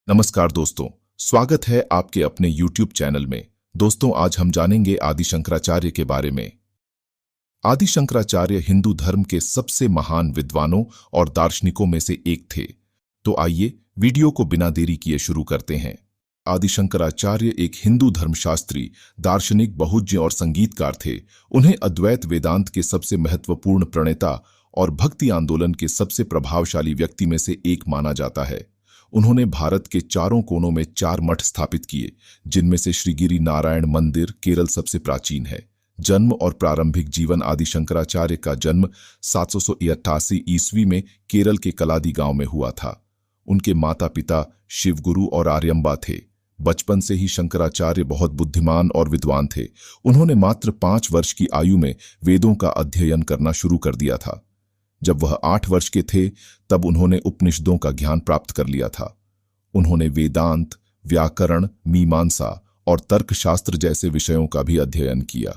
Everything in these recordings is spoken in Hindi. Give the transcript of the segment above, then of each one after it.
नमस्कार दोस्तों, स्वागत है आपके अपने YouTube चैनल में। दोस्तों, आज हम जानेंगे आदि शंकराचार्य के बारे में। आदि शंकराचार्य हिंदू धर्म के सबसे महान विद्वानों और दार्शनिकों में से एक थे। तो आइए वीडियो को बिना देरी किए शुरू करते हैं। आदि शंकराचार्य एक हिंदू धर्मशास्त्री, दार्शनिक, बहुज्ञ और संगीतकार थे। उन्हें अद्वैत वेदांत के सबसे महत्वपूर्ण प्रणेता और भक्ति आंदोलन के सबसे प्रभावशाली व्यक्ति में से एक माना जाता है। उन्होंने भारत के चारों कोनों में 4 मठ स्थापित किए, जिनमें से श्रीगिरि नारायण मंदिर केरल सबसे प्राचीन है। जन्म और प्रारंभिक जीवन। आदि शंकराचार्य का जन्म 788 ईस्वी में केरल के कलादी गांव में हुआ था। उनके माता पिता शिवगुरु और आर्यम्बा थे। बचपन से ही शंकराचार्य बहुत बुद्धिमान और विद्वान थे। उन्होंने मात्र 5 वर्ष की आयु में वेदों का अध्ययन करना शुरू कर दिया था। जब वह 8 वर्ष के थे तब उन्होंने उपनिषदों का ज्ञान प्राप्त कर लिया था। उन्होंने वेदांत, व्याकरण, मीमांसा और तर्कशास्त्र जैसे विषयों का भी अध्ययन किया।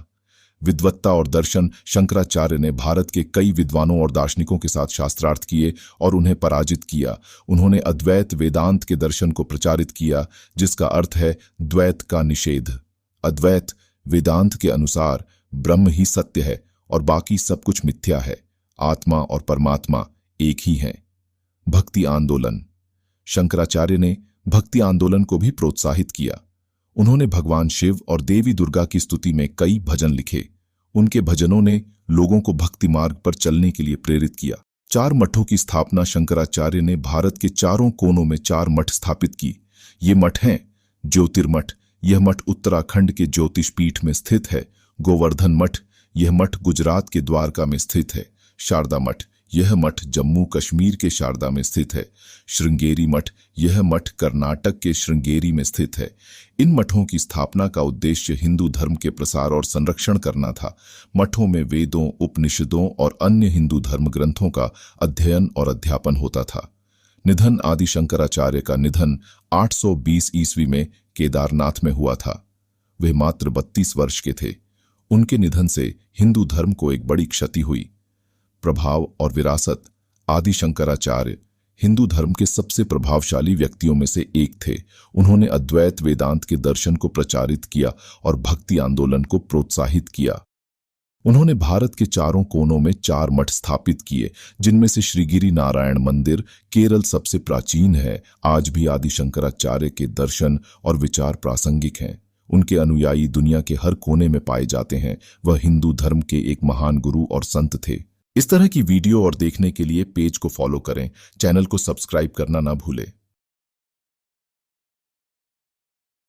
विद्वत्ता और दर्शन। शंकराचार्य ने भारत के कई विद्वानों और दार्शनिकों के साथ शास्त्रार्थ किए और उन्हें पराजित किया। उन्होंने अद्वैत वेदांत के दर्शन को प्रचारित किया, जिसका अर्थ है द्वैत का निषेध। अद्वैत वेदांत के अनुसार ब्रह्म ही सत्य है और बाकी सब कुछ मिथ्या है। आत्मा और परमात्मा एक ही हैं। भक्ति आंदोलन। शंकराचार्य ने भक्ति आंदोलन को भी प्रोत्साहित किया। उन्होंने भगवान शिव और देवी दुर्गा की स्तुति में कई भजन लिखे। उनके भजनों ने लोगों को भक्ति मार्ग पर चलने के लिए प्रेरित किया। 4 मठों की स्थापना। शंकराचार्य ने भारत के चारों कोनों में 4 मठ स्थापित की। ये मठ हैं ज्योतिर्मठ। यह मठ उत्तराखंड के ज्योतिष पीठ में स्थित है। गोवर्धन मठ। यह मठ गुजरात के द्वारका में स्थित है। शारदा मठ। यह मठ जम्मू कश्मीर के शारदा में स्थित है। श्रृंगेरी मठ। यह मठ कर्नाटक के श्रृंगेरी में स्थित है। इन मठों की स्थापना का उद्देश्य हिंदू धर्म के प्रसार और संरक्षण करना था। मठों में वेदों, उपनिषदों और अन्य हिंदू धर्म ग्रंथों का अध्ययन और अध्यापन होता था। निधन। आदि शंकराचार्य का निधन 820 ईस्वी में केदारनाथ में हुआ था। वे मात्र 32 वर्ष के थे। उनके निधन से हिंदू धर्म को एक बड़ी क्षति हुई। प्रभाव और विरासत। आदि शंकराचार्य हिंदू धर्म के सबसे प्रभावशाली व्यक्तियों में से एक थे। उन्होंने अद्वैत वेदांत के दर्शन को प्रचारित किया और भक्ति आंदोलन को प्रोत्साहित किया। उन्होंने भारत के चारों कोनों में 4 मठ स्थापित किए, जिनमें से श्रीगिरि नारायण मंदिर केरल सबसे प्राचीन है। आज भी आदि शंकराचार्य के दर्शन और विचार प्रासंगिक हैं। उनके अनुयायी दुनिया के हर कोने में पाए जाते हैं। वह हिंदू धर्म के एक महान गुरु और संत थे। इस तरह की वीडियो और देखने के लिए पेज को फॉलो करें। चैनल को सब्सक्राइब करना ना भूलें।